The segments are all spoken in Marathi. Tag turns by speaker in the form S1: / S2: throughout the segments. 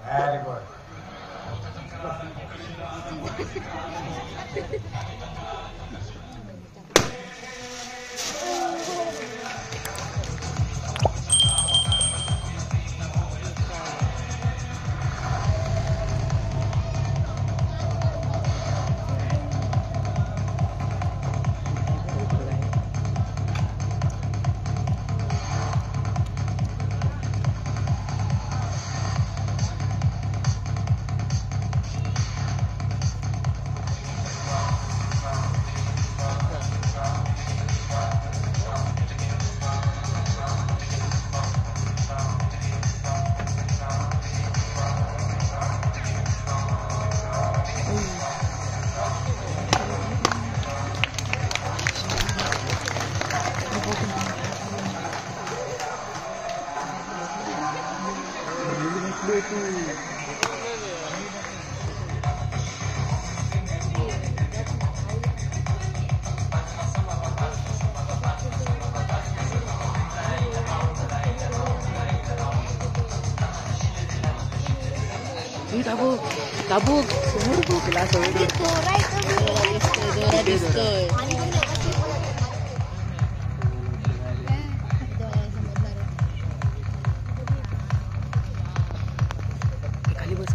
S1: Very good.
S2: Tabuk sumur bu kelas itu. Kali bos.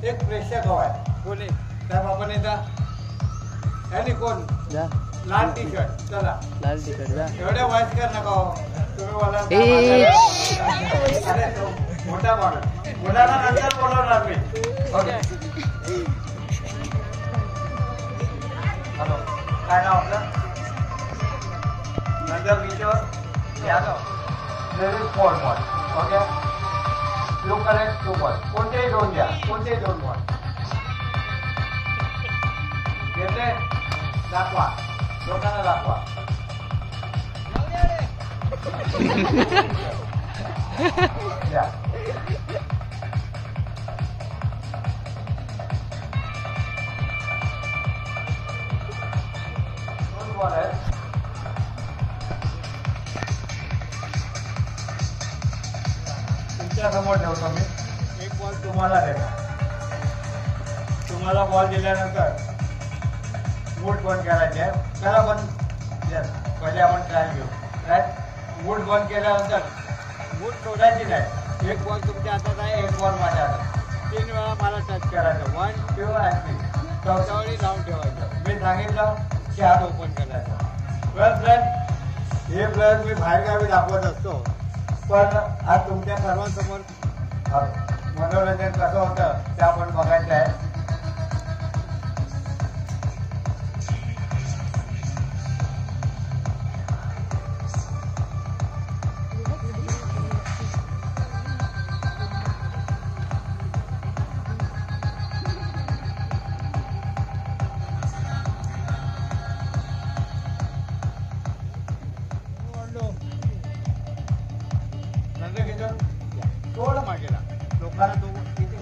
S2: एक प्रेक्षक हवाय कोणी त्या बाबानेचा आणि कोण लाल टी शर्ट चला लाल टी-शर्ट जा
S1: एवढ्या वयस्कर नका हो तुम्ही मला मोठा माणूस मुलांना नंतर बोलवणार मी ओके हॅलो काय नाव आपलं नंतर किशोर यादव नवीन 4 point okay you correct 2 point कोणतेही दोन द्या कोणतेही 2 पॉईंट घेतले दाखवा लोकांना दाखवा द्या तुमच्या समोर ठेवतो मी
S2: एक बॉल तुम्हाला देणार. तुम्हाला बॉल दिल्यानंतर मूठ बंद करायचे आहे. करा बंद. यस, पहिले आपण ट्राय घेऊ. राईट, मूठ बंद केल्यानंतर मूठ सोडायची नाही. एक बॉल तुमच्या हातात आहे, एक बॉल माझ्या हातात. 3 वेळा मला टच करायचं. 1, 2 and 3. चौथ्या वेळी लावून ठेवायचं. मी सांगितलं की हात ओपन करायचा. वेल फ्रेंड, हे प्लस मी बाहेरगावी दाखवत असतो, पण आज तुमच्या सर्वांसमोर मनोरंजन कसं होतं ते आपण बघायचं आहे. थोडं मागेला लोकांना किती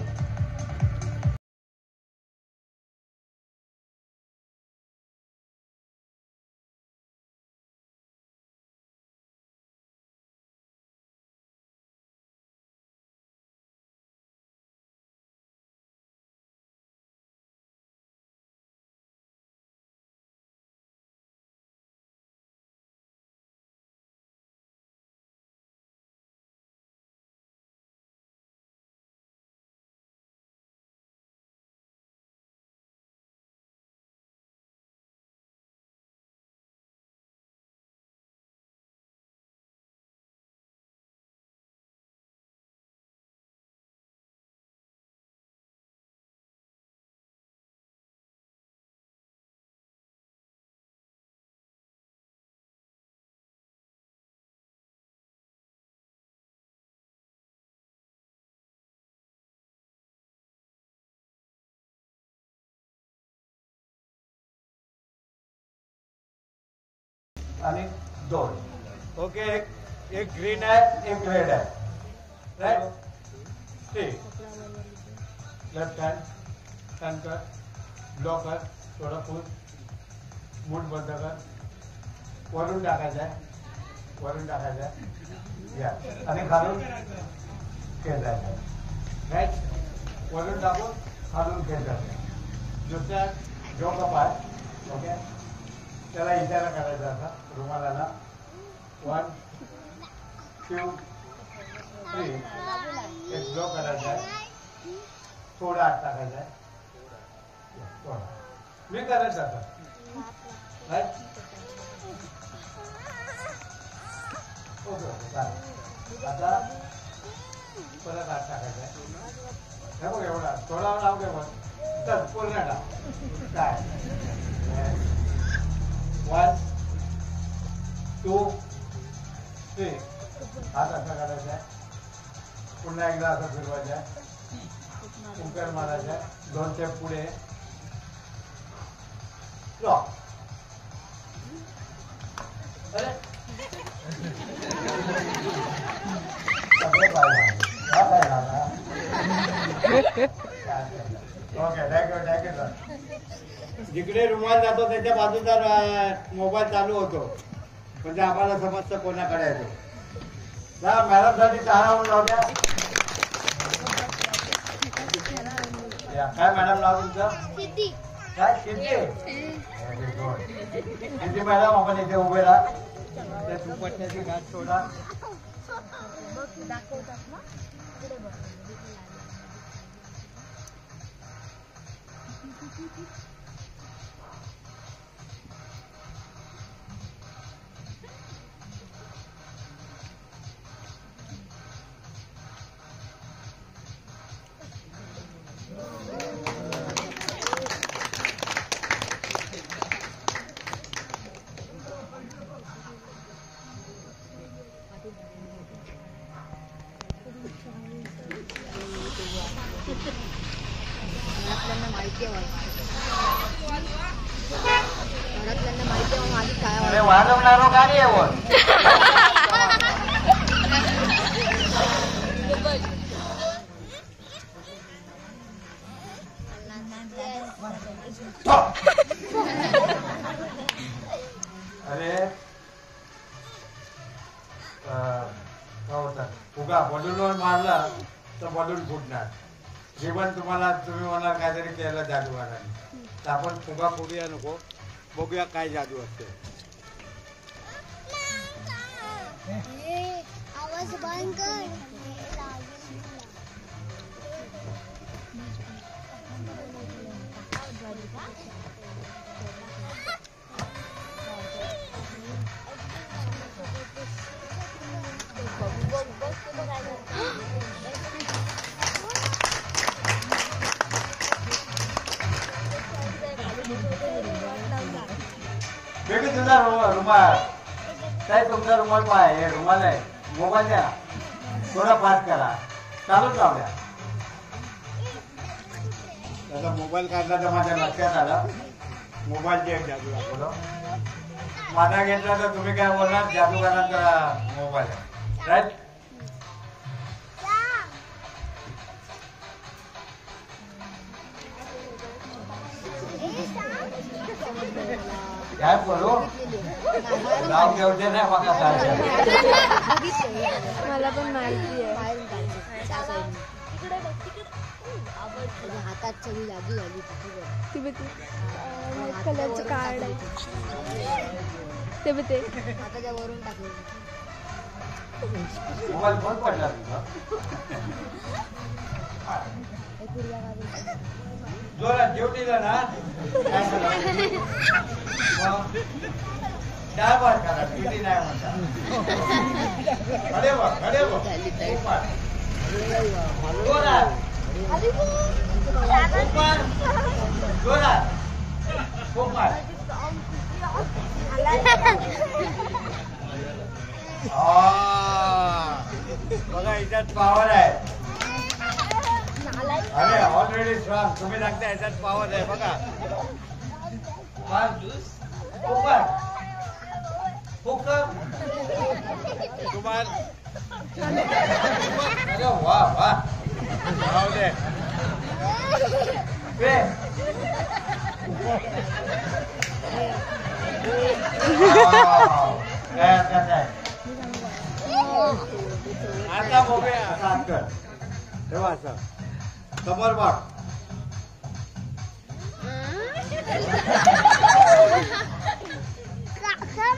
S2: आणि 2. ओके, एक ग्रीन आहे, एक रेड आहे. राईट, ठीक. लेफ्ट हँड टर्न कर, ब्लॉक कर, थोडं फुल मूठ बंद कर. वरून टाकायचं आहे, वरून टाकायचं आहे. या आणि खालून खेळायचं आहे. राईट, वरून टाकून खालून खेळायचं आहे. दुसऱ्या जो कप आहे, ओके, त्याला इशारा करायचा असा रुमालाला. 1, 2, 3. एक ब्लॉक करायचा आहे, थोडा आत टाकायचा आहे. मी करायचं आता. राईट, ओके ओके, चालेल. आता परत आत टाकायचं आहे. हे बघ, एवढा थोडा लाव घे मग. चल, पूर्ण टाक. काय 1, 2, 3. हात असा करायचा आहे. पुन्हा एकदा असं फिरवायचं आहे. उंकर मारायचा आहे. 2 स्टेप पुढे. स्टॉप. अरे ओके, थँक्यू सर. जिकडे रुमाल जातो त्याच्या बाजूचा मोबाईल चालू होतो, म्हणजे आम्हाला समजतं कोणाकडे येतो. मॅडम साठी चहा होऊन जाऊ द्या. काय मॅडम नाव तुमचं? काय शिंदे? शिंदे मॅडम, आपण इथे उभे राहा. त्या दुपट्ट्याची गाठ सोडा.
S3: घरातल्यांना माहिती आहे, घरातल्यांना माहिती आहे माझी काय
S1: वाजवणारो का नाही आहे. अरे काय होता, फुगा बलूनवर मारला तर
S2: बलून फुटणार. जीवन तुम्ही म्हणाल काहीतरी केलं जादूगाराने. तर आपण फुगा फोडूया नको, बघूया काय जादू असते.
S3: आवाज बंद कर.
S1: बेबी तुझा रुमाल काय, तुमचा रुमाल पाय, हे रुमाल आहे. मोबाईल द्या, थोडा पास करा, चालूच लावल्या.
S2: त्याचा मोबाईल काढला तर माझ्या लक्षात आलं मोबाईलची एक जादू दाखवलं. माझा घेतला तर तुम्ही काय बोलणार, जादूगारांचा मोबाईल आहे, राईट?
S1: काय बोलू, नाव घेऊचे नाही मला काय.
S3: मला पण माहिती आहे. हातात सगळी जादू झाली. कलरचं कार्ड आहे ते हाताच्या वरून टाकलं.
S1: मोबाईल बंद पडला तुझा.
S2: जोरात ड्युटीला ना काय झालं? डाळ भात करा, ड्युटी नाही म्हणता. खडे बघ जोरात जोरात खूप मार. बघा याच्यात पावर आहे. अरे ऑलरेडी स्ट्रॉंग. तुम्ही सांगता याच्यात पावर आहे बघा. तुम्हाला अरे वा वा राहू दे. आता बघूया.
S1: हात कर,
S2: तेव्हा असं समोर बघ.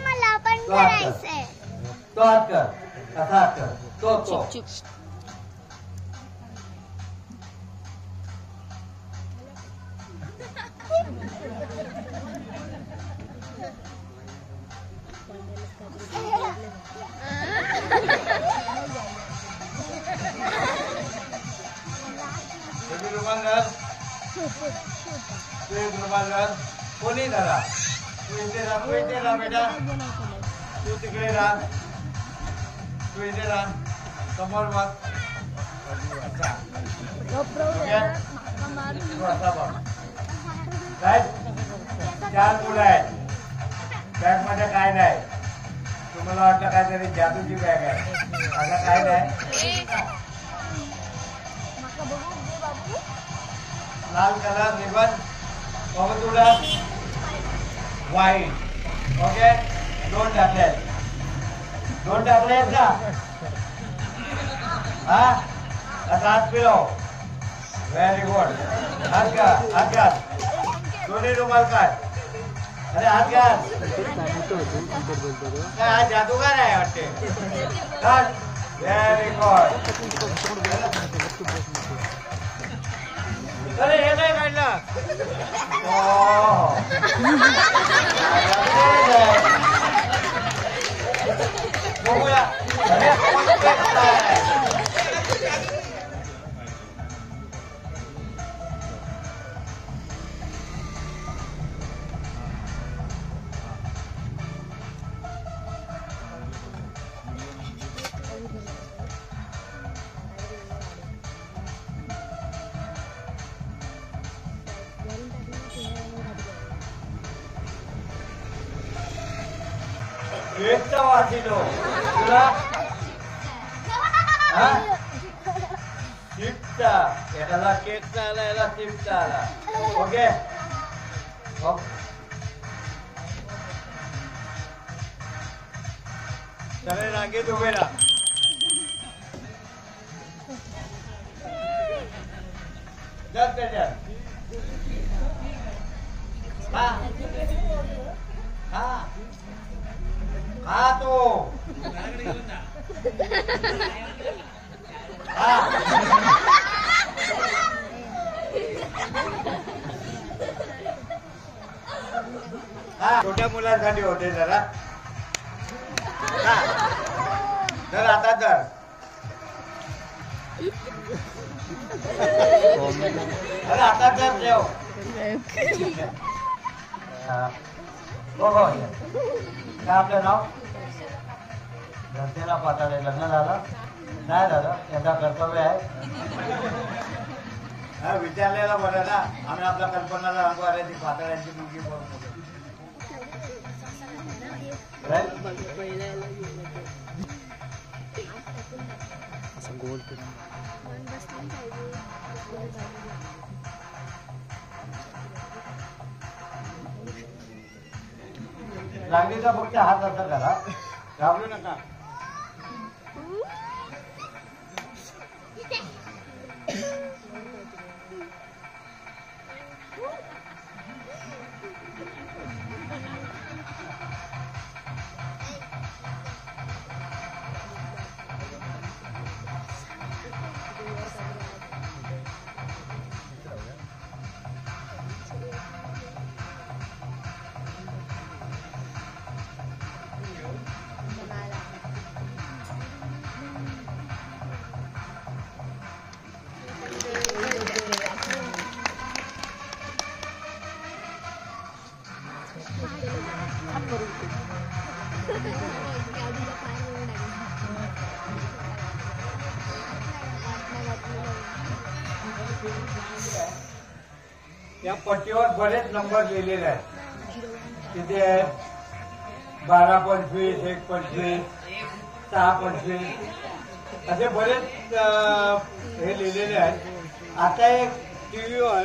S3: मला पण
S1: तो हात कर,
S3: करायचंय.
S1: तो हात कर, कसा हात कर, तो
S2: रुमाल कोणी दादा तू इथे राहा बेटा. तू तिकडे राहा, तू इथे राहा, समोर बघ. चार मुलं आहेत. बॅग मध्ये काय नाही. तुम्हाला वाटलं काहीतरी जादूची बॅग आहे, आता काय नाही. लाल कलर रिबन, तुला व्हाईट. ओके, दोन टाकलेत का? हा, आता हात फिरव. Very good. हात घाल. दोन्ही रुमाल काढ. अरे हात घाल. काय हा जादूगार आहे वाटते. Very good. अरे हे नाही काढलं. बघूया. एकटा वाचिलो तुला. चिप्टा याला केकचा आला, याला चिप्टा आला. ओके, चले रांगेत उभे राहा. दर त्याच्यात हा हा हा तो हा हा छोट्या मुलांसाठी होते जरा हा तर आता तर अरे आता तर ठेव हो हो काय आपलं नाव जनतेला पाठाडे लग्न झालं नाही झालं याचा कर्तव्य आहे विचारलेला बरं ना आम्ही आपल्या कल्पनाला सांगू अरे ती पाताळ्यांची मुलगी बघू लागलीचा फक्त हात असं करा घाबरू नका या पट्टीवर बरेच नंबर लिहिलेले आहेत तिथे 12, 25, 1, 25, 6, 25 असे बरेच हे लिहिलेले आहेत. आता एक टीव्हीवर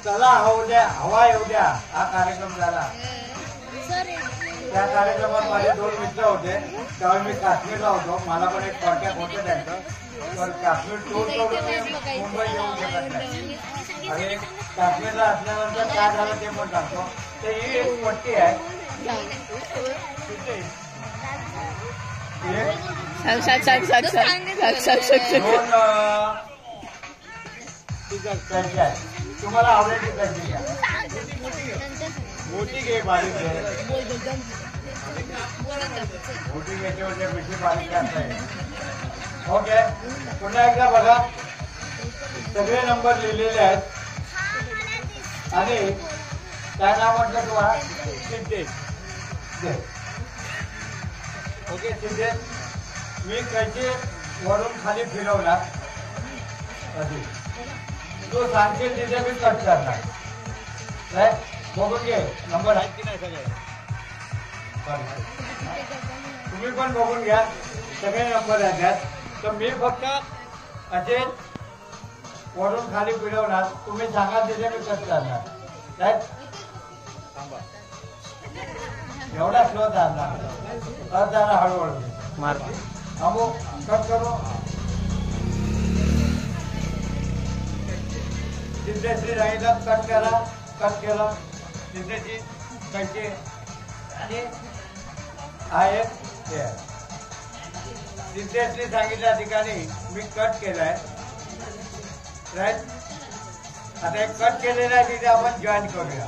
S2: चला हवा येऊ द्या हा कार्यक्रम झाला. त्या कार्यक्रमात माझे 2 मित्र होते. तेव्हा मी काश्मीरला होतो. मला पण एक कॉन्टॅक्ट होतं त्यांचं. तर काश्मीर टूर करून मुंबई येऊ शकत नाही आणि काश्मीरला असल्यानंतर काय झालं ते पण सांगतो. तर ही एक पट्टी आहे. तुम्हाला आवडेल ती कशी घ्या. मोठी घे बारीक घे. मोठी घ्यायची म्हणजे मिठी बारीक जास्त आहे. ओके पुन्हा एकदा बघा सगळे नंबर लिहिलेले आहेत आणि काय नाव म्हटलं तुम्हाला सिद्धेश. ओके सिद्धेश मी कैची वरून खाली फिरवला अशी तू सांगशील तिथे मी कट करणार. काय बघून घे नंबर आहेत की नाही सगळे. तुम्ही पण बघून घ्या सगळे नंबर आहेत त्यात. तर मी फक्त असे वरून खाली फिरवणार तुम्ही सांगाल तिथे मी कट करणार. काय एवढा स्लो चालणार जरा हळूहळू मार थांबू कट करू. सिद्धेश्री सांगितलं कट करा. कट केलं सिद्धेश्री कैसे आणि आहे सिद्धेश्री सांगितल्या ठिकाणी मी कट केलाय. राईट आता एक कट केलेला आहे तिथे आपण जॉईन करूया.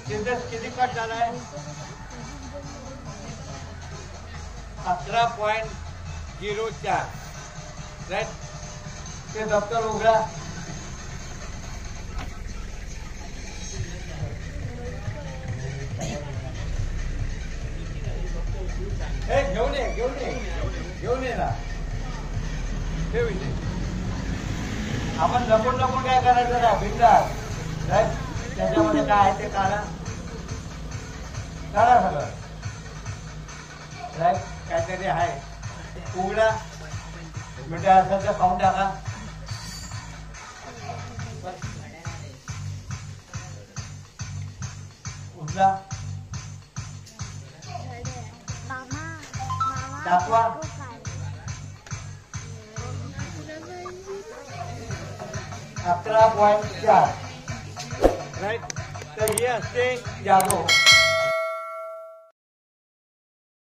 S2: सिद्धेश किती कट झालाय 11.04 राईट. ते दप्तर उघडा. हे घेऊन ये ना ठेव इथे. आपण लपून काय करायचं ना बिंदास राईट. त्याच्यामध्ये काय आहे ते काढा सगळं राईट. काहीतरी आहे उघडा मिठा असेल तर खाऊन टाका. उचला दाखवा. 11.4 राईट. तर हे असते जादू.